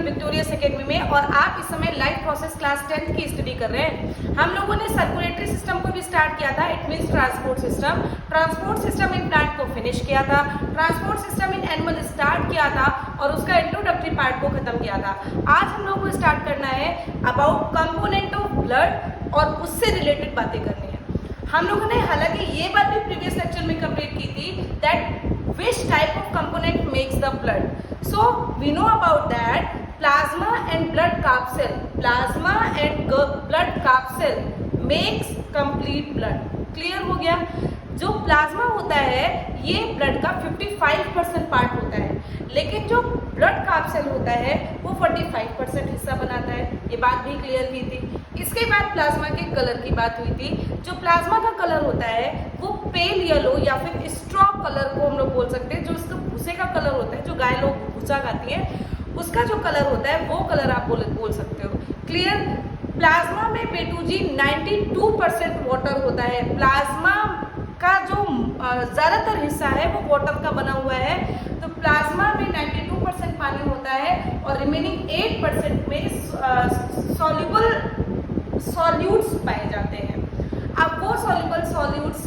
Victorious academy में और आप इस समय लाइफ प्रोसेस क्लास 10th की स्टडी कर रहे हैं। हम लोगों ने सर्कुलेटरी सिस्टम को भी स्टार्ट किया था, it means transport system in plant को फिनिश किया था, transport system in animal start किया था और उसका इंट्रोडक्टरी पार्ट को खत्म किया था। आज हम लोगों को स्टार्ट करना है अबाउट कंपोनेंट ऑफ ब्लड और उससे रिलेटेड बातें करनी है। हम लोगों ने हालांकि ये बात भी प्रीवियस लेक्चर में कंप्लीट की थी that which type of component makes the blood. So we know about that plasma and blood capsule makes complete blood. Clear हो गया? जो प्लाज्मा होता है ये ब्लड का 55% पार्ट होता है, लेकिन जो ब्लड कैप्सूल होता है वो 45% हिस्सा बनाता है। ये बात भी क्लियर की थी। इसके बाद प्लाज्मा के कलर की बात हुई थी। जो प्लाज्मा का कलर होता है वो पेल येलो या फिर स्ट्रॉ कलर को हम लोग बोल सकते हैं। जो इसका भूसे का कलर होता है, जो गाय लोग भूसा खाती है उसका जो कलर होता है वो कलर आप बोल सकते हो। क्लियर? प्लाज्मा में बेटू जी 92% वाटर होता है। प्लाज्मा का जो ज़्यादातर हिस्सा है वो वाटर का बना हुआ है, तो प्लाज्मा में 92% पानी होता है और रिमेनिंग 8% में सॉल्यूट्स पाए जाते हैं। अब वो सॉल्युबल सॉल्यूट्स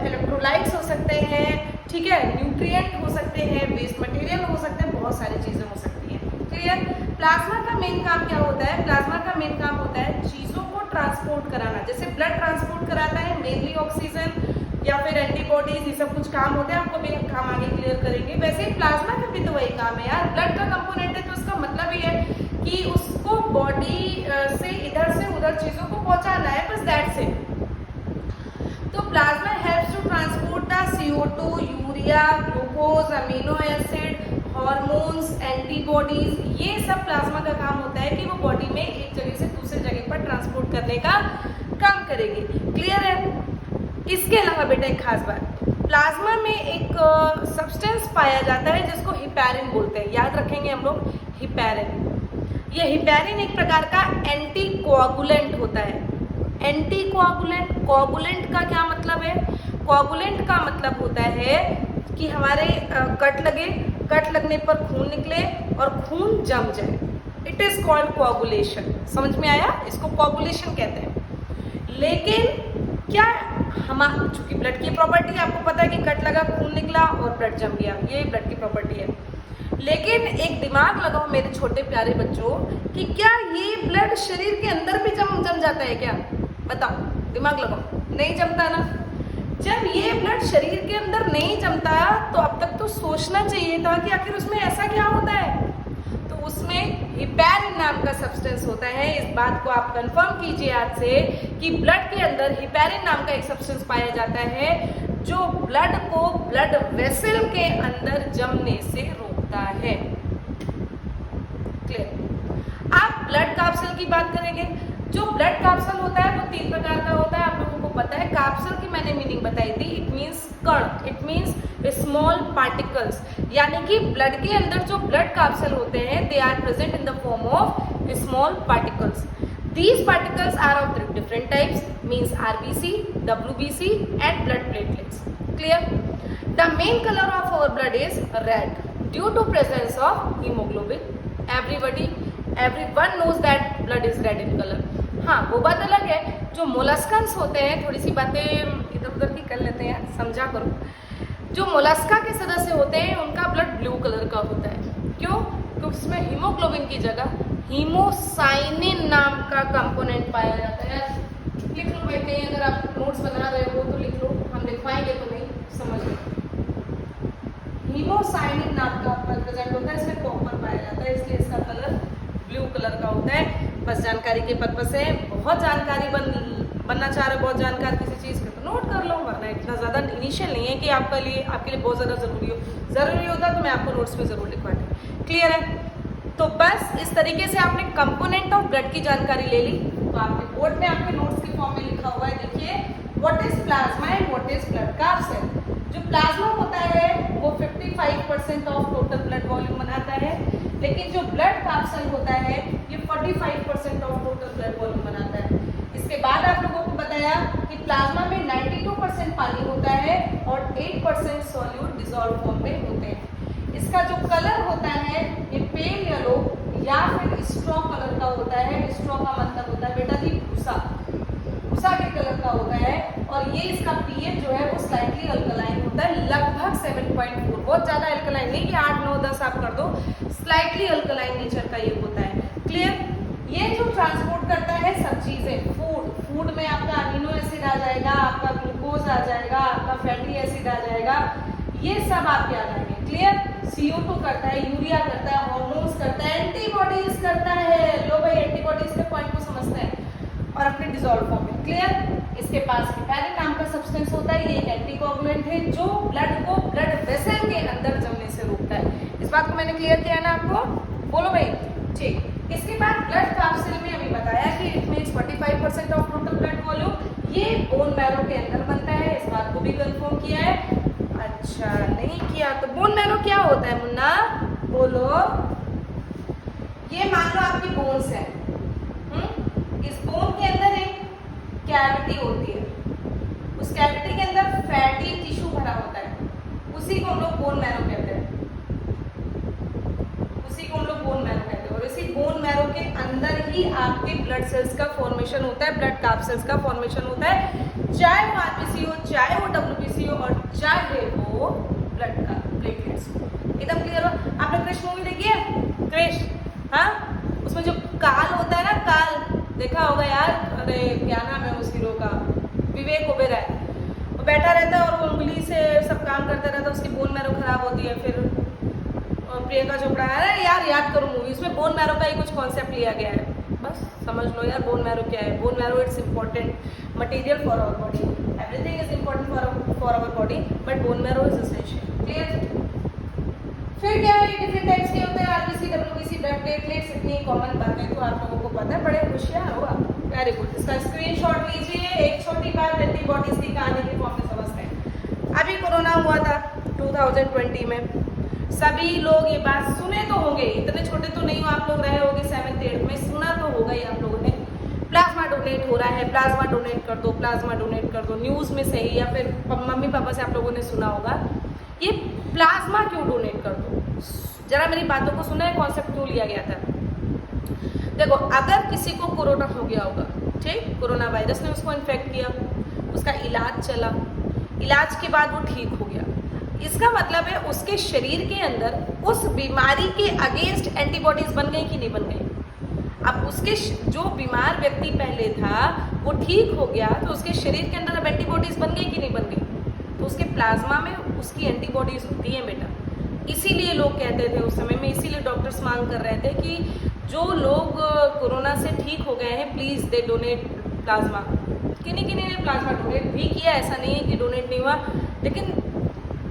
इलेक्ट्रोलाइट्स हो सकते हैं, ठीक है, न्यूट्रिएंट हो सकते हैं, वेस्ट मटेरियल हो सकते हैं, बहुत सारी चीज़ें हो सकती हैं। क्लियर? प्लाज्मा का मेन काम क्या होता है? प्लाज्मा का मेन काम होता है चीज़ों को ट्रांसपोर्ट कराना। जैसे ब्लड ट्रांसपोर्ट कराता है मेनली ऑक्सीजन या फिर एंटीबॉडीज, ये सब कुछ काम होते हैं, आपको मेरे काम आगे क्लियर करेंगे। वैसे ही प्लाज्मा का भी तो वही काम है यार। ब्लड का कंपोनेंट है तो इसका मतलब ये है कि उसको बॉडी से इधर से उधर चीज़ों को पहुंचाना है, बस दैट्स इट। तो plasma helps to transport the CO2, urea, glucose, amino acid, hormones, antibodies, ये सब प्लाज्मा का काम होता है कि वो बॉडी में एक जगह से दूसरे जगह पर ट्रांसपोर्ट करने का काम करेगी। क्लियर है? इसके अलावा बेटा एक खास बात, प्लाज्मा में एक सब्सटेंस पाया जाता है जिसको हिपैरिन बोलते हैं। याद रखेंगे हम लोग, हिपैरिन। ये हिपैरिन एक प्रकार का एंटी कोआगुलेंट होता है। एंटी कोआगुलेंट, कोआगुलेंट का क्या मतलब है? कोआगुलेंट का मतलब होता है कि हमारे कट लगने पर खून निकले और खून जम जाए। It is called coagulation. समझ में आया? इसको कोआगुलेशन कहते हैं। लेकिन क्या चूंकि ब्लड की प्रॉपर्टी आपको पता है कि कट लगा, खून निकला और ब्लड जम गया, ये ब्लड की प्रॉपर्टी है। लेकिन एक दिमाग लगाओ मेरे छोटे प्यारे बच्चों कि क्या ये ब्लड शरीर के अंदर भी जम जाता है क्या? बताओ, दिमाग लगाओ। नहीं जमता ना। जब ये ब्लड शरीर के अंदर नहीं जमता तो अब तक तो सोचना चाहिए था कि आखिर उसमें ऐसा क्या होता है। तो उसमें हिपैरिन नाम का सब्सटेंस होता है। इस बात को आप कंफर्म कीजिए आज से कि ब्लड के अंदर हिपैरिन नाम का एक सब्सटेंस पाया जाता है जो ब्लड को ब्लड वेसल के अंदर जमने से रोकता है। क्लियर? आप ब्लड कैप्सूल की बात करेंगे। जो ब्लड कैप्सूल होता है वो 3 प्रकार का होता है, आप लोगों को पता है। कैप्सूल की मैंने मीनिंग बताई थी, इट मीन्स कण, इट मीन्स स्मॉल पार्टिकल्स, यानी कि ब्लड के अंदर जो ब्लड कैप्सूल होते हैं they are present in the form of small particles. These particles are of different types, means RBC, WBC and blood platelets. Clear? The main color of our blood is red due to presence of hemoglobin. Everyone knows that blood is red in color. हाँ, वो बात अलग है। जो मोलस्कन्स होते हैं, थोड़ी सी बातें इधर उधर की कर लेते हैं, समझा करो। जो मोलस्का के सदस्य होते हैं उनका ब्लड ब्लू कलर का होता है। क्यों? क्योंकि इसमें हीमोग्लोबिन की जगह हीमोसाइनिन नाम का कंपोनेंट पाया जाता है। लिख लो बेटे, अगर आप नोट्स बना रहे हो तो लिख लो, हम लिखवाएंगे तो नहीं, समझ लो। हीमोसाइनिन नाम का प्रेजेंट होता है, इसमें कॉपर पाया जाता है, इसलिए इसका कलर ब्लू कलर का होता है। बस जानकारी के पर्पस से, बहुत जानकारी बनना चाह रहे हो, बहुत जानकार किसी चीज़ का तो नोट कर लो, वरना इतना ज़्यादा इनिशियल नहीं है कि आपके लिए बहुत ज़्यादा ज़रूरी होता तो मैं आपको नोट्स में ज़रूर लिखवाती। क्लियर है? तो बस इस तरीके से आपने कंपोनेंट ऑफ ब्लड की जानकारी ले ली। तो आपके बोर्ड में आपके नोट्स के फॉर्म में लिखा हुआ है, देखिए, what is plasma and what is blood capsule. जो प्लाज्मा होता है वो 55% ऑफ टोटल ब्लड वॉल्यूम बनाता है, लेकिन जो ब्लड कैप्सूल होता है ये 45% ऑफ टोटल ब्लड वॉल्यूम बनाता है। इसके बाद आप लोगों को बताया कि प्लाज्मा में 92% पानी होता है और 8% सॉल्यूट डिसॉल्व फॉर्म में होते हैं। इसका जो कलर होता है ये पेल येलो या फिर स्ट्रॉ कलर का होता है। स्ट्रॉ का मतलब होता है बेटा जी भूसा, भूसा के कलर का होता है। और ये इसका पीएच जो है वो स्लाइटली अल्कलाइन होता है, लगभग 7.4, बहुत ज्यादा अल्कलाइन नहीं कि 8, 9, 10 आप कर दो, स्लाइटली अल्कलाइन नेचर का ये होता है। क्लियर? ये जो ट्रांसपोर्ट करता है सब चीजें, फूड में आपका अमीनो एसिड आ जाएगा, आपका ग्लूकोज आ जाएगा, आपका फैटी एसिड आ जाएगा, ये सब आपके आ जाएंगे। क्लियर? CO2 करता है, यूरिया करता है, हार्मोन्स करता है, एंटीबॉडीज करता है। लो भाई, एंटीबॉडीज के पॉइंट को समझते हैं और अपने डिसॉल्व फॉर्म में। क्लियर? इसके पास हेपेरिन नाम का सब्सटेंस होता है, ये एक एंटीकोगुलेंट है जो ब्लड को ब्लड वेसल के अंदर जमने से रोकता है। इस बात को मैंने क्लियर किया ना आपको? बोलो भाई। ठीक। इसके बाद ब्लड कैप्सूल में अभी बताया कि it means 45% of total blood volume ये बोन मैरो के अंदर बनता है। इस बात को भी कंफर्म किया है? अच्छा नहीं किया तो बोन मैरो क्या होता है मुन्ना? बोलो। ये मान लो आपकी बोन्स है, इस बोन के अंदर एक कैविटी होती है, उस कैविटी के अंदर फैटी टिश्यू भरा होता है, उसी को हम लोग बोन मैरो कहते हैं, उसी को हम लोग बोन मैरो कहते हैं। और इसी बोन मैरो के अंदर ही आपके ब्लड सेल्स का फॉर्मेशन होता है, ब्लड कैप्सूल्स का फॉर्मेशन होता है, चाहे वो आरबीसी हो, चाहे वो डब्ल्यूबीसी हो, और चाहे वो ब्लड का प्लेटलेट्स हो। एकदम क्लियर हो? आपने क्रिश मूवी देखी है? क्रिश, हाँ, उसमें जो काल होता है ना, काल देखा होगा यार। अरे क्या नाम है उस हीरो का? विवेक ओबेरॉय। वो बैठा रहता है और वो उंगली से सब काम करता रहता है, उसकी बोन मैरो खराब होती है। फिर प्रियंका चोपड़ा, अरे यार याद करो मूवी, उसमें बोन मैरो का ही कुछ कॉन्सेप्ट लिया गया है, बस समझ लो यार बोन मैरो क्या है। Bone marrow it's important material for our body, everything is important for our body, but bone marrow is essential. Clear? फिर क्या है, डिफरेंट टाइप्स के होते हैं, आरबीसी, डब्ल्यूबीसी, ब्लड प्लेटलेट्स, इतनी कॉमन बातें तो आप लोगों को पता है, बड़े होशियार हो आप। Very good. इसका स्क्रीनशॉट लीजिए। एक छोटी बात एंटीबॉडीज की कहानी की फॉर्म में समझते हैं। अभी कोरोना हुआ था 2020 में, सभी लोग ये बात सुने तो होंगे, इतने छोटे तो नहीं हो आप लोग, रहे होंगे 7th 8th में, सुना तो होगा ही आप लोगों ने, प्लाज्मा डोनेट हो रहा है, प्लाज्मा डोनेट कर दो, प्लाज्मा डोनेट कर दो, न्यूज में सही या फिर मम्मी पापा से आप लोगों ने सुना होगा। ये प्लाज्मा क्यों डोनेट कर दो, जरा मेरी बातों को सुना है, कॉन्सेप्ट क्यों लिया गया था? देखो, अगर किसी को कोरोना हो गया होगा, ठीक, कोरोना वायरस ने उसको इन्फेक्ट किया, उसका इलाज चला, इलाज के बाद वो ठीक हो गया, इसका मतलब है उसके शरीर के अंदर उस बीमारी के अगेंस्ट एंटीबॉडीज बन गई कि नहीं बन गई। अब उसके जो बीमार व्यक्ति पहले था वो ठीक हो गया, तो उसके शरीर के अंदर अब एंटीबॉडीज बन गई कि नहीं बन गई, तो उसके प्लाज्मा में उसकी एंटीबॉडीज होती हैं बेटा। इसीलिए लोग कहते थे उस समय में, इसीलिए डॉक्टर्स मांग कर रहे थे कि जो लोग कोरोना से ठीक हो गए हैं प्लीज दे डोनेट प्लाज्मा। किन्हीं ने प्लाज्मा डोनेट भी किया, ऐसा नहीं है कि डोनेट नहीं हुआ, लेकिन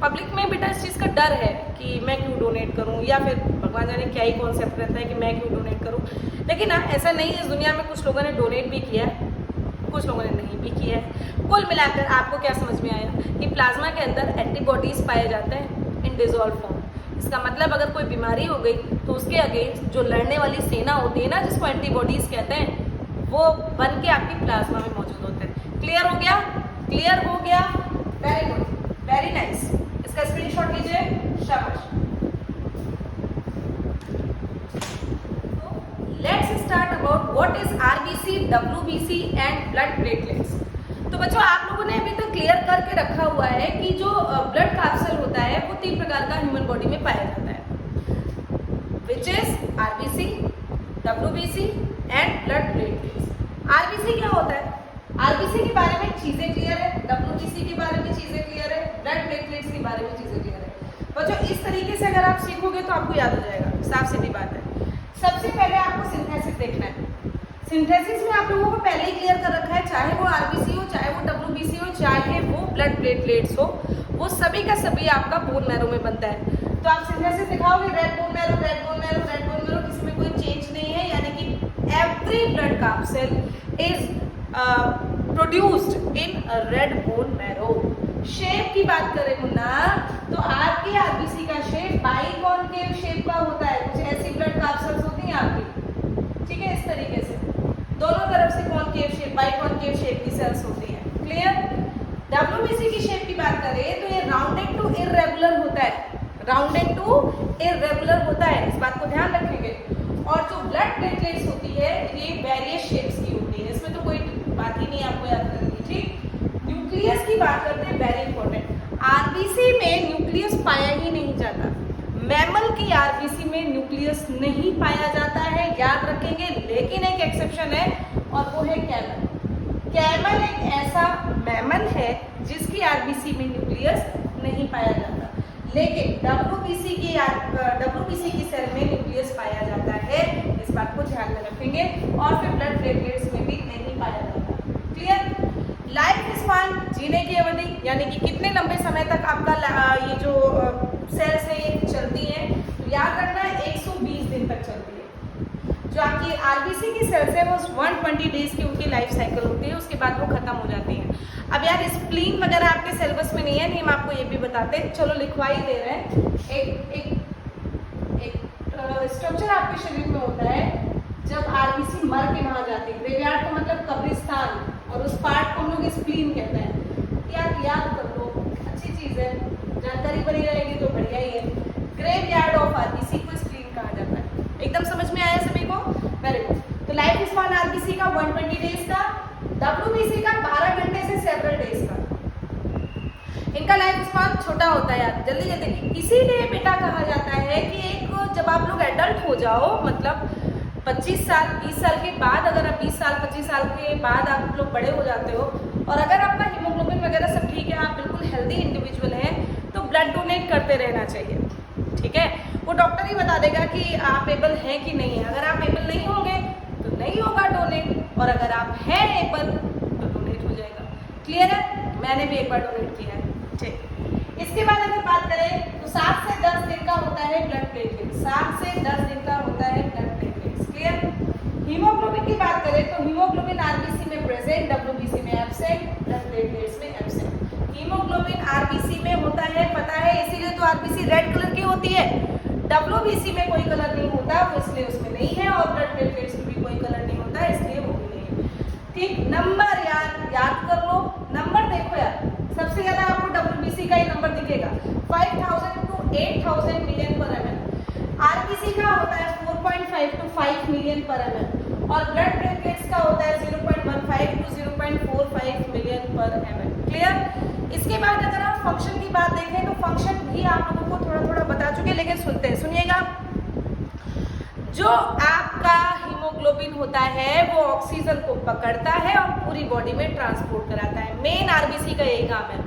पब्लिक में बेटा इस चीज़ का डर है कि मैं क्यों डोनेट करूं, या फिर भगवान जाने क्या ही कॉन्सेप्ट रहता है कि मैं क्यों डोनेट करूं। लेकिन ना ऐसा नहीं है, इस दुनिया में कुछ लोगों ने डोनेट भी किया है, कुछ लोगों ने नहीं भी किया है। कुल मिलाकर आपको क्या समझ में आया कि प्लाज्मा के अंदर एंटीबॉडीज पाए जाते हैं इन डिजॉल्व फॉर्म। इसका मतलब अगर कोई बीमारी हो गई तो उसके अगेंस्ट जो लड़ने वाली सेना होती है ना, जिसको एंटीबॉडीज कहते हैं, वो बन के आपकी प्लाज्मा में मौजूद होते हैं। क्लियर हो गया? क्लियर हो गया? Very good, very nice. इसका स्क्रीनशॉट लीजिए, शाबाश। Let's start about what is RBC, WBC and blood platelets. तो बच्चों, आप लोगों ने अभी तक क्लियर करके रखा हुआ है कि जो ब्लड कैप्सूल होता है वो 3 प्रकार का ह्यूमन बॉडी में पाया जाता है, which is RBC, WBC and blood platelets. RBC क्या होता है? आरबीसी के बारे में चीजें क्लियर है, डब्ल्यूबीसी के बारे में चीजें क्लियर है, ब्लड प्लेटलेट्स के बारे में चीजें क्लियर है। बच्चों, इस तरीके से अगर आप सीखोगे तो आपको याद हो जाएगा, साफ सीधी बात है। सबसे पहले आपको सिंथेसिस देखना है। सिंथेसिस में आप लोगों को पहले ही क्लियर कर रखा है, चाहे वो आरबीसी हो, चाहे वो डब्ल्यूबीसी हो, चाहे वो ब्लड प्लेटलेट्स हो, वो सभी का सभी आपका बोन मैरो में बनता है। तो आप सिंथेसिस दिखाओगे, red bone marrow, red bone marrow, red bone marrow, किसी में कोई चेंज नहीं है, यानी कि every blood capsule is produced in red bone marrow. Shape की बात करें मुन्ना, तो आपके आरबीसी का शेप बाइकॉनकेव शेप का होता है, कुछ ऐसी ब्लड कैप्सूल्स होती हैं आपकी, ठीक है, इस तरीके से दोनों तरफ से कॉनकेव शेप, बाइकॉनकेव शेप की सेल्स होती हैं। क्लियर? डब्ल्यूबीसी की शेप की बात करें तो ये राउंडेड टू इररेगुलर होता है, राउंडेड टू इररेगुलर होता है, इस बात को ध्यान रखेंगे। और जो ब्लड प्लेटलेट्स होती है ये वेरियस शेप्स की होती है, इसमें तो कोई बात ही नहीं आपको याद करनी। ठीक, न्यूक्लियस की बात करते हैं, वेरी इंपॉर्टेंट। आरबीसी में न्यूक्लियस पाया ही नहीं जाता, मैमल की आरबीसी में न्यूक्लियस नहीं पाया जाता है, याद रखेंगे। लेकिन एक एक्सेप्शन है और वो है कैमल। कैमल एक ऐसा मैमल है जिसकी आरबीसी में न्यूक्लियस नहीं पाया जाता, लेकिन डब्ल्यूबीसी की सेल में न्यूक्लियस पाया जाता है, इस बात को ध्यान में रखेंगे। और फिर ब्लड प्लेटलेट्स में भी नहीं पाया जाता। क्लियर। लाइफ स्पान, जीने की अवधि, यानी कि कितने लंबे समय तक आपका ये जो सेल्स है ये चलती है, तो याद रखना 120 दिन तक चलती है। जो आपकी आरबीसी की सेल्स है वो 120 डेज की उनकी लाइफ साइकिल होती है, उसके बाद वो खत्म हो जाती है। अब यार स्प्लीन वगैरह आपके सिलेबस में नहीं है, नहीं हम आपको ये भी बताते हैं, चलो लिखवा ही दे रहे हैं। एक स्ट्रक्चर आपके शरीर में होता है जब आरबीसी मर के वहां जाती है। ग्रेवयार्ड का मतलब कब्रिस्तान, और उस पार्ट को हम लोग स्प्लीन कहते हैं। याद कर लो, अच्छी चीज है, जानकारी बनी रहेगी तो बढ़िया ही है। ग्रेवयार्ड ऑफ आरबीसी को स्प्लीन कहा जाता है। एकदम समझ में आया सभी को? Very good. तो लाइफ स्पान आरबीसी का 120 डेज का, डब्ल्यूबीसी का 12 घंटे से सेवरल डेज का। इनका लाइफ स्पान छोटा होता है यार, जल्दी जल्दी। इसीलिए बेटा कहा जाता है कि एक जब आप लोग एडल्ट हो जाओ, मतलब 25 साल 20 साल के बाद, अगर आप 20 साल 25 साल के बाद आप लोग बड़े हो जाते हो और अगर आपका हीमोग्लोबिन वगैरह सब ठीक है, आप बिल्कुल हेल्दी इंडिविजुअल हैं, तो ब्लड डोनेट करते रहना चाहिए। ठीक है, वो डॉक्टर ही बता देगा कि आप एबल हैं कि नहीं है। अगर आप एबल नहीं होंगे तो नहीं होगा डोनेट, और अगर आप हैं एबल तो डोनेट हो जाएगा। क्लियर है? मैंने भी एक बार डोनेट किया है। ठीक, इसके बाद अगर बात करें तो 7 से 10 दिन का होता है ब्लड प्लेटलेट। 7 से 10 दिन का होता है ब्लड प्लेटलेट्स। क्लियर। हीमोग्लोबिन की बात करें तो हीमोग्लोबिन आरबीसी में प्रेजेंट, डब्ल्यूबीसी में एब्सेंट, ब्लड प्लेटलेट्स में एब्सेंट। हीमोग्लोबिन आरबीसी में होता है, पता है, इसीलिए तो आरबीसी रेड कलर की होती है। डब्ल्यूबीसी में कोई कलर नहीं होता, तो इसलिए उसमें नहीं है, और ब्लड प्लेटलेट्स में भी कोई कलर नहीं होता, इसलिए वो भी नहीं है। ठीक, नंबर याद कर लो। नंबर देखो यार, सबसे ज्यादा आपको डब्ल्यूबीसी का ही नंबर दिखेगा, 5000 to 8000 मिलियन पर एमएल। आरबीसी का होता है 4.5 to 5 मिलियन पर एमएल, और ब्लड प्लेटलेट्स का होता है 0.15 to 0.45 मिलियन पर एमएल। क्लियर। इसके बाद अगर आप फंक्शन की बात देखें तो फंक्शन भी आप लोगों को थोड़ा थोड़ा बता चुके, लेकिन सुनते हैं, सुनिएगा। जो आपका हीमोग्लोबिन होता है वो ऑक्सीजन को पकड़ता है और पूरी बॉडी में ट्रांसपोर्ट कराता है। मेन आरबीसी का यही काम है,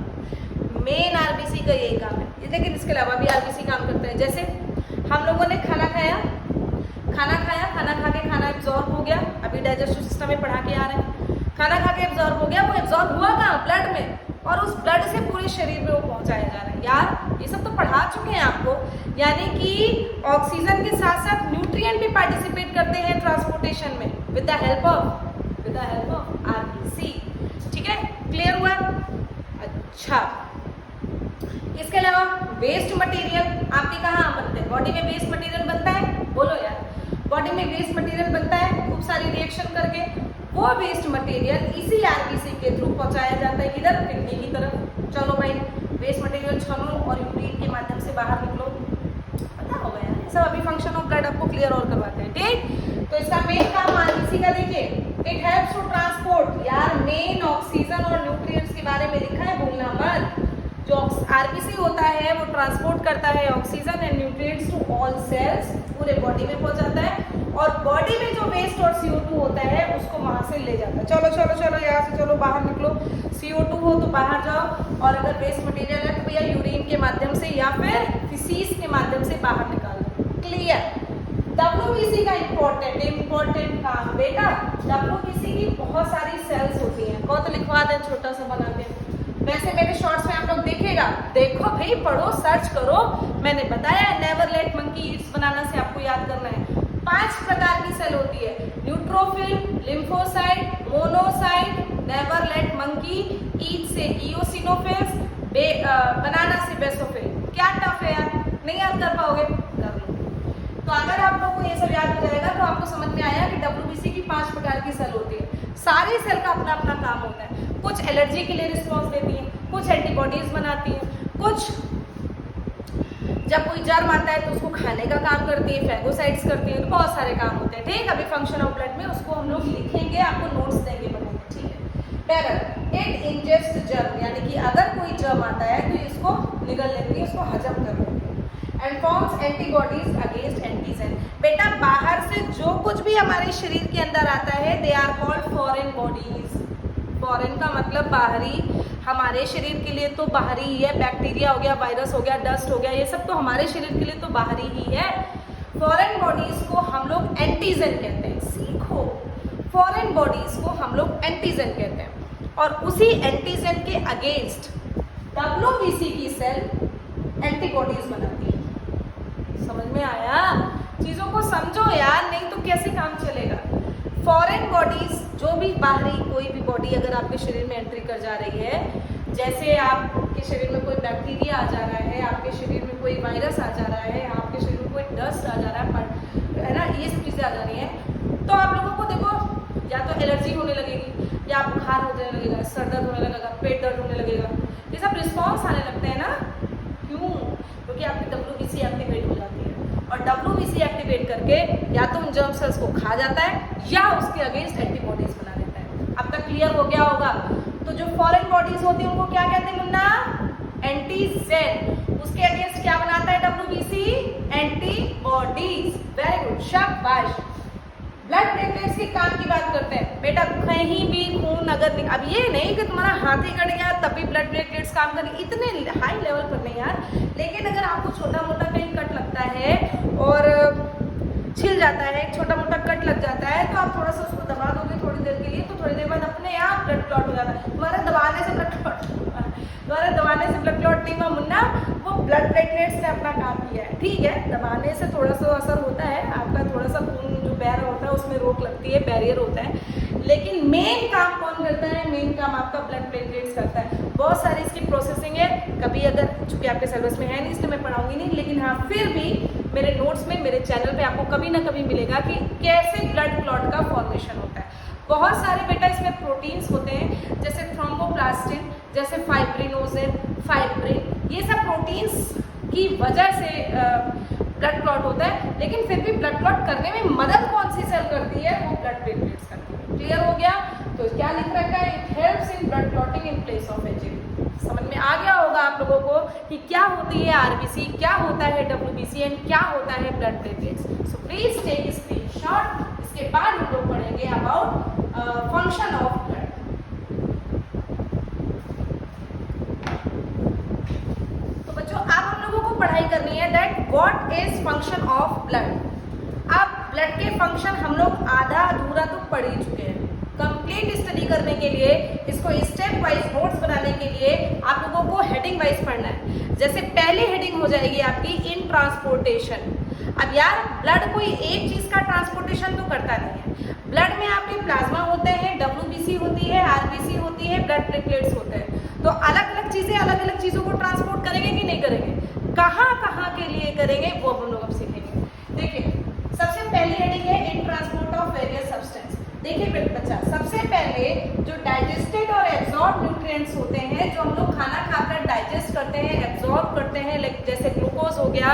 मेन आरबीसी का यही काम है। लेकिन इसके अलावा भी आरबीसी काम करते हैं। जैसे हम लोगों ने खाना खाया, खाना खा के खाना एब्जॉर्ब हो गया, अभी डाइजेस्टिव सिस्टम में पढ़ा के आ रहे हैं, खाना खा के एब्जॉर्ब हो गया, वो एब्जॉर्ब हुआ कहाँ? ब्लड में, और उस ब्लड से पूरे शरीर में वो पहुंचाया जा रहा है। यार ये सब तो पढ़ा चुके हैं आपको, यानी कि ऑक्सीजन के साथ साथ न्यूट्रिएंट भी पार्टिसिपेट करते हैं ट्रांसपोर्टेशन में with the help of RBC. ठीक है, क्लियर हुआ? अच्छा, इसके अलावा वेस्ट मटेरियल आपके कहाँ बनते हैं? बॉडी में वेस्ट मटेरियल बनता है, बोलो यार। बॉडी में वेस्ट मटेरियल बनता है खूब सारी रिएक्शन करके, वो वेस्ट मटेरियल इसी आरबीसी के थ्रू पहुंचाया जाता है किधर? किडनी की तरफ। चलो भाई, वेस्ट मटेरियल छानो और यूरिन के माध्यम से बाहर निकलो, पता होगा यार, सब अभी फंक्शन ऑफ ब्लड आपको क्लियर और करवाते हैं। ठीक, तो इसका मेन काम आरबीसी का देखिए, इट हेल्प्स टू ट्रांसपोर्ट। यार मेन ऑक्सीजन और न्यूट्रिएंट्स के बारे में लिखा है, भूलना मत। जो आरबीसी होता है वो ट्रांसपोर्ट करता है oxygen and nutrients to all cells, पूरे बॉडी में पहुंचाता है, और बॉडी में जो वेस्ट और CO2 होता है उसको वहां से ले जाता है। चलो चलो चलो, यहाँ से चलो, बाहर निकलो। CO2 हो तो बाहर जाओ, और अगर वेस्ट मटेरियल है तो भैया यूरिन के माध्यम से या फिर फिसीस के माध्यम से बाहर निकालो। क्लियर। डब्ल्यूबीसी का इंपॉर्टेंट काम बेटा, डब्ल्यूबीसी की बहुत सारी सेल्स होती हैं, बहुत लिखवा दें छोटा सा बना के। वैसे मेरे शॉर्ट्स में आप लोग देखिएगा, देखो भाई, पढ़ो, सर्च करो। मैंने बताया never let monkey eats banana से आपको याद करना है। 5 प्रकार की सेल होती है, neutrophil, lymphocyte, monocyte, never let monkey, eat से इओसिनोफिल्स, बनाना से बेसोफिल। क्या टफ है यार, नहीं याद कर पाओगे? कर लो। तो अगर आप लोग को ये सब याद हो जाएगा तो आपको समझ में आया कि डब्ल्यूबीसी की 5 प्रकार की सेल होती है। सारी सेल का अपना अपना काम होता है। कुछ एलर्जी के लिए रिस्पॉन्स देती हैं, कुछ एंटीबॉडीज बनाती हैं, कुछ जब कोई जर्म आता है तो उसको खाने का काम करती है, फैगोसाइट्स करती है, तो बहुत सारे काम होते हैं। ठीक, अभी फंक्शन ऑफ ब्लड में उसको हम लोग लिखेंगे, आपको नोट्स देंगे पढ़ेंगे। ठीक है, पहला इट इंजेस्ट जर्म, यानी कि अगर कोई जर्म आता है तो इसको निगल लेती है, उसको हजम कर लेती है। And forms antibodies against antigen. बेटा बाहर से जो कुछ भी हमारे शरीर के अंदर आता है they are called foreign bodies. Foreign का मतलब बाहरी, हमारे शरीर के लिए तो बाहरी ही है, बैक्टीरिया हो गया, वायरस हो गया, डस्ट हो गया, ये सब तो हमारे शरीर के लिए तो बाहरी ही है। फॉरेन बॉडीज को हम लोग एंटीजन कहते हैं। सीखो, फॉरेन बॉडीज को हम लोग एंटीजन कहते हैं, और उसी एंटीजन के अगेंस्ट WBC की सेल एंटीबॉडीज बनाती है। समझ में आया? चीजों को समझो यार, नहीं तो कैसे काम चलेगा। फॉरेन बॉडीज, जो भी बाहरी कोई भी बॉडी अगर आपके शरीर में एंट्री कर जा रही है, जैसे आपके शरीर में कोई बैक्टीरिया आ जा रहा है, आपके शरीर में कोई वायरस आ जा रहा है, आपके शरीर में कोई डस्ट आ जा रहा है ना, ये सब चीज़ें आ जा रही हैं, तो आप लोगों को देखो या तो एलर्जी होने लगेगी, या बुखार होने लगेगा, सर दर्द होने लगेगा, पेट दर्द होने लगेगा, ये सब रिस्पॉन्स आने लगते हैं ना। क्यों? क्योंकि आपकी WBC एक्टिवेट हो जाती है, और WBC एक्टिवेट करके या तो उन जर्म सेल्स को खा जाता है या उसके अगेंस्ट एंटीबॉडीज बना देता है। अब तक क्लियर हो गया होगा? तो जो फॉरेन बॉडीज होती है उनको क्या कहते हैं मुन्ना? एंटीजन। उसके अगेंस्ट क्या बनाता है WBC? एंटीबॉडीज। वेरी गुड, शाबाश। ब्लड प्लेटलेट्स के काम की बात करते हैं। बेटा कहीं भी खून अगर, अब ये नहीं कि तुम्हारा हाथ ही कट गया तभी ब्लड प्लेटलेट्स काम करेंगे, इतने हाई लेवल पर नहीं यार, लेकिन अगर आपको छोटा मोटा कहीं कट लगता है और छिल जाता है, छोटा मोटा कट लग जाता है, तो आप थोड़ा सा उसको दबा दोगे थोड़ी देर के लिए, तो थोड़ी देर बाद अपने आप ब्लड क्लॉट हो जाता है। तुम्हारे दबाने से ब्लड क्लॉट नहीं हुआ मुन्ना, वो ब्लड प्लेटलेट्स ने अपना काम किया है। ठीक है, दबाने से थोड़ा सा असर होता है, आपका थोड़ा सा खून जो बह रहा होता है उसमें रोक लगती है, बैरियर होता है, लेकिन मेन काम कौन करता है? मेन काम आपका ब्लड प्लेटलेट्स करता है। बहुत सारी इसकी प्रोसेसिंग है, कभी अगर चूंकि आपके सिलेबस में है नहीं इसलिए मैं पढ़ाऊंगी नहीं, लेकिन हाँ फिर भी मेरे नोट्स में, मेरे चैनल पे आपको कभी ना कभी मिलेगा कि कैसे ब्लड क्लॉट का फॉर्मेशन होता है। बहुत सारे बेटा इसमें प्रोटीन्स होते हैं, जैसे थ्रोम्बोप्लास्टिन, जैसे फाइब्रिनोजेन, फाइब्रिन, ये सब प्रोटीन्स की वजह से ब्लड क्लॉट होता है। लेकिन फिर भी ब्लड क्लॉट करने में मदद कौन सी सेल करती है? वो ब्लड प्लेटलेट्स करती है। क्लियर हो गया? तो क्या लिख रखा है? It helps in blood clotting in place of injury. समझ में आ गया होगा आप लोगों को कि क्या होती है RBC, क्या होता है WBC एंड क्या होता है blood platelets. So please take screenshot. इसके बाद हम लोग पढ़ेंगे अबाउट फंक्शन ऑफ ब्लड। तो बच्चों अब हम लोगों को पढ़ाई करनी है that what is function of blood. अब ब्लड के फंक्शन हम लोग आधा अधूरा तो पढ़ ही चुके हैं। कंप्लीट स्टडी करने के लिए, इसको स्टेप वाइज नोट्स बनाने के लिए आप लोगों को हेडिंग वाइज पढ़ना है। जैसे पहली हेडिंग हो जाएगी आपकी इन ट्रांसपोर्टेशन। अब यार ब्लड कोई एक चीज का ट्रांसपोर्टेशन तो करता नहीं है। ब्लड में आपके प्लाज्मा होते हैं, WBC होती है, RBC होती है, ब्लड प्लेटलेट्स होते हैं, तो अलग अलग चीजें अलग अलग चीजों को ट्रांसपोर्ट करेंगे कि नहीं करेंगे? कहाँ कहाँ के लिए करेंगे वो हम लोग अब सीखेंगे। देखिए सबसे पहली हेडिंग है इन ट्रांसपोर्ट ऑफ वेरियस सब्सटेंस। देखिए बच्चा, सबसे पहले जो डाइजेस्टेड और एब्जॉर्ब न्यूट्रिएंट्स होते हैं, जो हम लोग खाना खाकर डाइजेस्ट करते हैं, एब्जॉर्ब करते हैं, लाइक जैसे ग्लूकोज हो गया,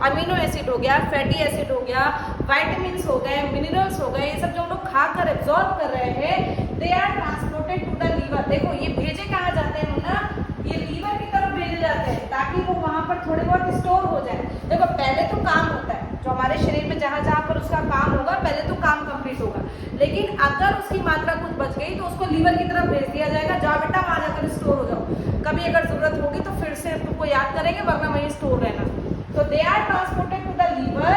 अमीनो एसिड हो गया, फैटी एसिड हो गया, विटामिन्स हो गए, मिनरल्स हो गए, ये सब जो हम लोग खाकर एब्जॉर्ब कर रहे हैं, they are transported to the liver. देखो ये भेजे कहाँ जाते हैं मुन्ना? ये लीवर की तरफ भेजे जाते हैं ताकि वो वहां पर थोड़े बहुत स्टोर हो जाए। देखो पहले तो काम होता है जो हमारे शरीर में, जहां जहां पर उसका काम होगा पहले तो काम कंप्लीट होगा, लेकिन अगर उसकी मात्रा कुछ बच गई तो उसको लीवर की तरफ भेज दिया जाएगा, जाओ बेटा वहां जाकर स्टोर हो जाओ, कभी अगर जरूरत होगी तो फिर से तुमको याद करेंगे, वरना वहीं स्टोर रहना। तो they are transported to the liver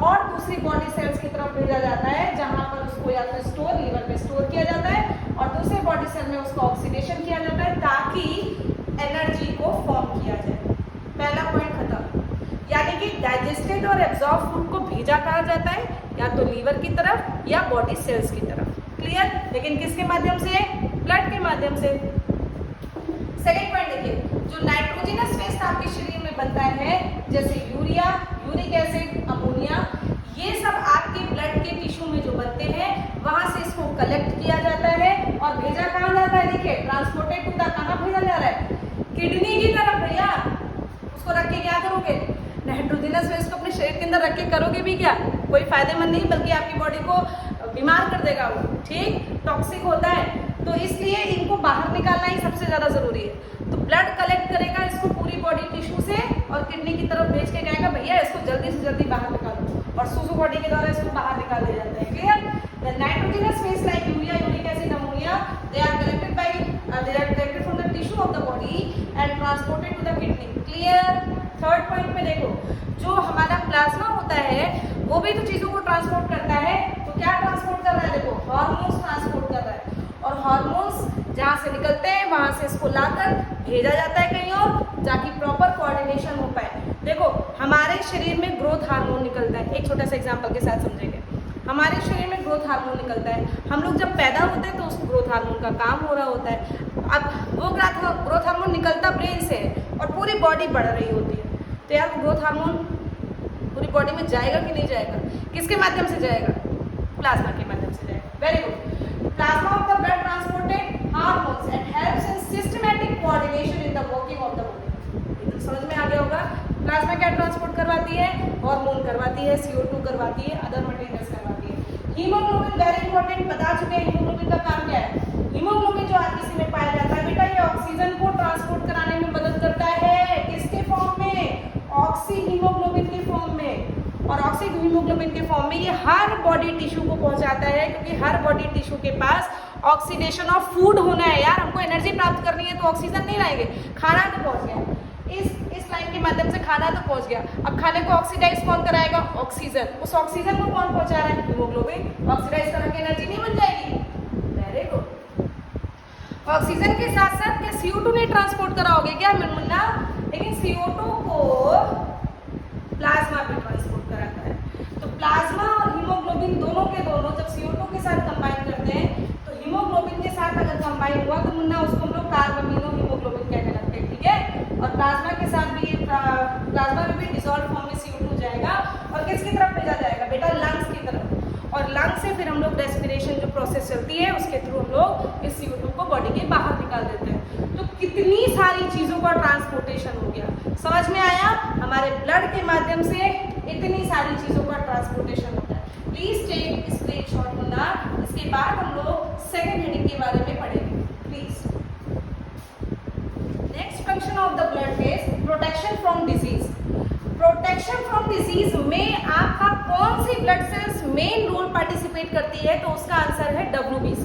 और दूसरी बॉडी सेल्स की तरफ भेजा जाता है, जहां पर उसको या तो स्टोर, लीवर में स्टोर किया जाता है, और दूसरे बॉडी सेल में उसको ऑक्सीडेशन किया जाता है ताकि एनर्जी को फॉर्म किया जाए। पहला पॉइंट खत्म। यानी कि डाइजेस्टेड और एब्जॉर्ब फूड को भेजा कहा जाता है, या तो लीवर की तरफ या बॉडी सेल्स की तरफ। क्लियर? लेकिन किसके माध्यम से? ब्लड के माध्यम से। सेकेंड पॉइंट देखिए, जो नाइट्रोजनस वेस्ट आपके शरीर में बनता है, जैसे यूरिया, यूरिक एसिड, अमोनिया, ये सब आपके ब्लड के टिश्यू में जो बनते हैं, वहां से इसको कलेक्ट किया जाता है और भेजा कहाँ जाता है? देखिए ट्रांसपोर्टेड टू द, कहाँ भेजा जा रहा है? किडनी की तरफ। भैया उसको रख के क्या करोगे? नाइट्रोजनस वेस्ट को अपने शरीर के अंदर रख के करोगे भी क्या, कोई फायदेमंद नहीं, बल्कि आपकी बॉडी को बीमार कर देगा वो, ठीक, टॉक्सिक होता है। तो इसलिए इनको बाहर निकालना ही सबसे ज़्यादा ज़रूरी है। तो ब्लड कलेक्ट करेगा, इसको पूरी बॉडी टिश्यू से और किडनी की तरफ भेज के कहेगा भैया इसको जल्दी से जल्दी बाहर निकालो, और सुसु बॉडी के द्वारा इसको बाहर निकाल दिया जाता है। Clear? The nitrogenous waste like urea, uric acid, ammonia, they are collected from the tissue of the body and transported to the kidney. Clear? Third point पे देखो, जो हमारा प्लाज्मा होता है वो भी तो चीजों को ट्रांसपोर्ट करता है। तो क्या ट्रांसपोर्ट कर रहा है, देखो हार्मोन्स ट्रांसपोर्ट कर रहा है, और हार्मोन्स जहाँ से निकलते हैं वहां से इसको लाकर भेजा जाता है कहीं और, ताकि प्रॉपर कोऑर्डिनेशन हो पाए। देखो हमारे शरीर में ग्रोथ हार्मोन निकलता है, एक छोटा सा एग्जांपल के साथ समझेंगे। हमारे शरीर में ग्रोथ हार्मोन निकलता है, हम लोग जब पैदा होते हैं तो उस ग्रोथ हार्मोन का काम हो रहा होता है। अब वो ग्रोथ हार्मोन निकलता ब्रेन से है और पूरी बॉडी बढ़ रही होती है, तो यार ग्रोथ हार्मोन पूरी बॉडी में जाएगा कि नहीं जाएगा, किसके माध्यम से जाएगा, प्लाज्मा के माध्यम से जाएगा। Very good. Plasma of the blood transported hormones and helps in systematic coordination in the working of the body. तो समझ में आ गया होगा, प्लाज्मा क्या ट्रांसपोर्ट करवाती है, हार्मोन करवाती है, CO2 करवाती है, अदर मटेरियल्स करवाती है। हीमोग्लोबिन वेरी इंपॉर्टेंट, बता चुके हैं हीमोग्लोबिन का काम क्या है। हीमोग्लोबिन जो आरबीसी में पाया जाता है बेटा, ये ऑक्सीजन को ट्रांसपोर्ट कराने में मदद करता है, किसके फॉर्म में, ऑक्सी हीमोग्लोबिन के फॉर्म में। और ऑक्सी हीमोग्लोबिन के फॉर्म में ये हर बॉडी टिश्यू को पहुंचाता है, क्योंकि हर बॉडी टिश्यू के पास ऑक्सीडेशन ऑफ फूड होना है। यार हमको एनर्जी प्राप्त करनी है तो ऑक्सीजन नहीं लाएंगे, खाना तो पहुंच गया, इस लाइन के माध्यम से खाना तो पहुंच गया। अब खाने को ऑक्सीडाइज कौन कराएगा, ऑक्सीजन। उस ऑक्सीजन को कौन पहुंचा रहा है, हीमोग्लोबिन। ऑक्सीडाइज करा के एनर्जी नहीं बन जाएगी, वेरी गुड। ऑक्सीजन के साथ साथ क्या CO2 नहीं ट्रांसपोर्ट कराओगे क्या मुन्ना, लेकिन CO2 को प्लाज्मा भी ट्रांसपोर्ट कराता है। तो प्लाज्मा और हीमोग्लोबिन दोनों के दोनों जब CO2 के साथ कंबाइन करते हैं तो हीमोग्लोबिन के साथ अगर कंबाइन हुआ तो मुन्ना उसको हम लोग कार्बामिनो हीमोग्लोबिन कहने लगते हैं, ठीक है। और प्लाज्मा के साथ भी प्लाज्मा में भी डिसॉल्व फॉर्म में CO2 जाएगा, और किसकी तरफ भेजा जाएगा बेटा, लंग्स की तरफ। और लंग्स से फिर हम लोग रेस्पिरेशन जो प्रोसेस चलती है उसके थ्रू हम लोग इस CO2 को बॉडी के बाहर निकाल देते हैं। तो कितनी सारी चीजों का ट्रांसपोर्टेशन हो गया, समझ में आया। हमारे ब्लड के माध्यम से इतनी सारी चीजों का ट्रांसपोर्टेशन होता है। प्लीज टेक स्क्रीनशॉट मुन्ना, इसके बाद हम लोग सेकेंड हेडिंग के बारे में पढ़ेंगे please. Next function of the blood is protection from disease. Protection from disease में आपका कौन सी blood cells main role participate करती है, तो उसका आंसर है WBC।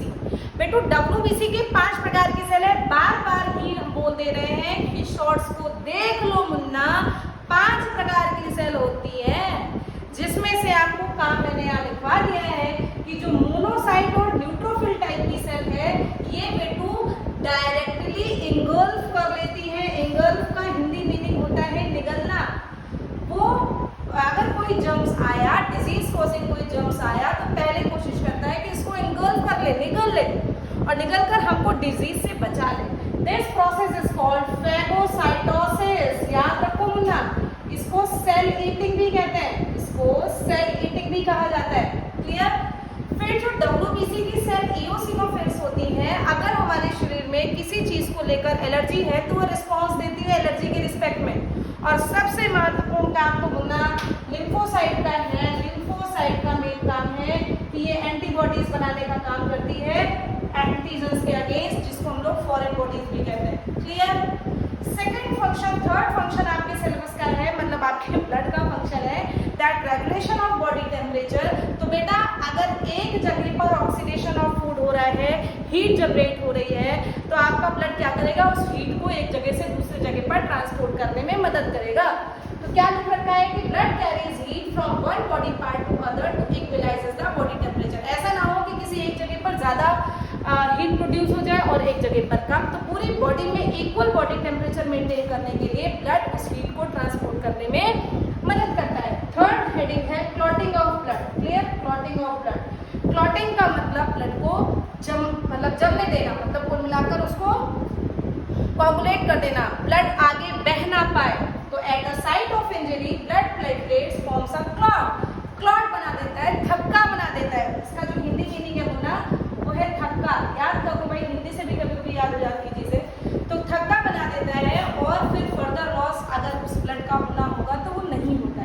बेटू WBC के 5 प्रकार की सेल है, बार बार ही हम बोल दे रहे हैं कि शॉर्ट्स को देख लो मुन्ना, 5 प्रकार की सेल होती है, जिसमें से आपको काम मैंने यहाँ लिखवा दिया है कि जो मोनोसाइट और न्यूट्रोफिल टाइप की सेल है ये बेटू डायरेक्टली इंगल्फ कर लेती है। इंगल्फ का हिंदी मीनिंग होता है निगलना। वो अगर कोई जर्म्स आया, डिजीज कॉजिंग कोई जर्म्स आया, तो पहले कोशिश करता है कि इसको इंगल्फ कर ले, निगल ले, और निगल कर हमको डिजीज से बचा ले। This process is called phagocytosis. याद रखो मुन्ना, इसको सेल ईटिंग भी कहते हैं, इसको सेल ईटिंग भी कहा जाता है। क्लियर। फिर जो WBC की सेल इओसिनोफिल्स होती हैं, अगर हमारे शरीर में किसी चीज को लेकर एलर्जी है तो वो रिस्पॉन्स देती है एलर्जी के रिस्पेक्ट में। और सबसे महत्वपूर्ण काम तो होना लिम्फोसाइट का है। लिम्फोसाइट का मेन काम है कि ये एंटीबॉडीज बनाने का काम करती है एंटीजन्स के अगेंस्ट, जिसको हम लोग फॉरेन बॉडीज भी कहते हैं। Clear. Second function, third function आपके सिलेबस का है, मतलब आपके ब्लड का फंक्शन है, that regulation of body temperature. तो बेटा अगर एक जगह पर ऑक्सीडेशन ऑफ फूड हो रहा है, हीट जनरेट हो रही है, तो आपका ब्लड क्या करेगा, उस हीट को एक जगह से दूसरी जगह पर ट्रांसपोर्ट करने में मदद करेगा। तो क्या लिख रखा है कि blood carries heat from one body part to other to equalises the body temperature. ऐसा ना हो कि किसी एक जगह पर ज्यादा हीट प्रोड्यूस हो जाए और एक जगह पर कम। तो पूरी बॉडी में इक्वल बॉडी टेम्परेचर मेंटेन करने के लिए ब्लड उस हीट को ट्रांसपोर्ट करने में मदद करता है। थर्ड हेडिंग है clotting of blood. Clear. Clotting of blood. Clotting का मतलब ब्लड को जमने देना, मतलब कुल मिलाकर उसको कोगुलेट कर देना, ब्लड आगे बह ना पाए। तो at the site of injury blood platelets forms a clot. Clot बना देता है, थक्का बना देता है। इसका जो हिंदी मीनिंग है मुन्ना वो है थक्का। याद करो भाई, हिंदी से भी कभी कभी याद हो जाती है चीजें। तो थक्का बना देता है और फिर फर्दर लॉस अगर उस ब्लड का होना होगा तो वो नहीं होता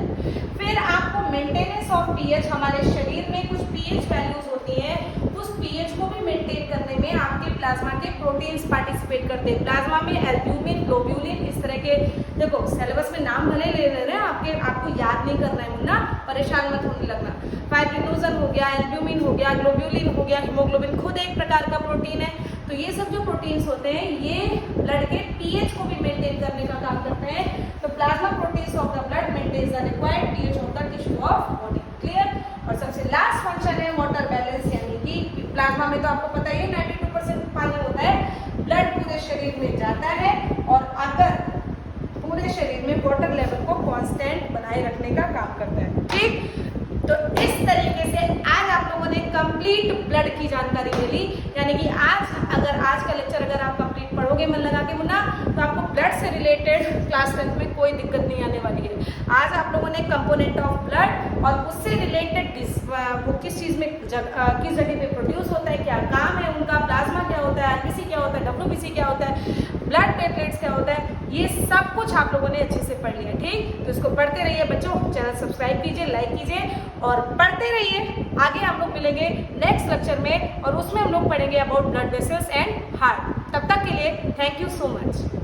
मेंटेनेंस ऑफ पीएच, हमारे शरीर में कुछ पीएच वैल्यूज होती हैं, उस पीएच को भी मेंटेन करने में आपके प्लाज्मा के प्रोटीन्स पार्टिसिपेट करते हैं। प्लाज्मा में एल्ब्यूमिन, ग्लोब्यूलिन, इस तरह के, देखो सिलेबस में नाम भले ले रहे हैं, आपको याद नहीं करना है मुन्ना, परेशान मत होने लगना। फाइब्रिनोजन हो गया, एल्ब्यूमिन हो गया, ग्लोब्यूलिन हो गया, हीमोग्लोबिन खुद एक प्रकार का प्रोटीन है। तो ये सब जो प्रोटीन्स होते हैं ये ब्लड के पीएच को भी मेंटेन करने का काम करते हैं। तो plasma proteins of the blood maintains the required pH of the tissue of body. Clear. और सबसे लास्ट फंक्शन है वाटर बैलेंस, यानी कि प्लाज्मा में तो आपको पता ही है 92% पानी होता है। ब्लड पूरे शरीर में जाता है और आकर पूरे शरीर में वाटर लेवल को कांस्टेंट बनाए रखने का काम करता है। ठीक, तो इस तरीके से आज आप लोगों ने कंप्लीट ब्लड की जानकारी ले ली। यानी कि आज का लेक्चर अगर आप कंप्लीट पढ़ोगे मन लगा के मुन्ना, तो आपको ब्लड से रिलेटेड क्लास 10 में कोई दिक्कत नहीं आने वाली है। आज आप लोगों ने कंपोनेंट ऑफ ब्लड और उससे रिलेटेड वो किस चीज में किस जगह पे प्रोड्यूस होता है, क्या काम है उनका, प्लाज्मा क्या होता है, आरबीसी क्या होता है, डब्ल्यूबीसी क्या होता है, ब्लड प्लेटलेट्स क्या होता है, ये सब कुछ आप लोगों ने अच्छे से पढ़ लिया। ठीक, तो इसको पढ़ते रहिए बच्चों, चैनल सब्सक्राइब कीजिए, लाइक कीजिए और पढ़ते रहिए। आगे हम लोग मिलेंगे नेक्स्ट लेक्चर में और उसमें हम लोग पढ़ेंगे about blood vessels and heart. तब तक के लिए थैंक यू सो मच।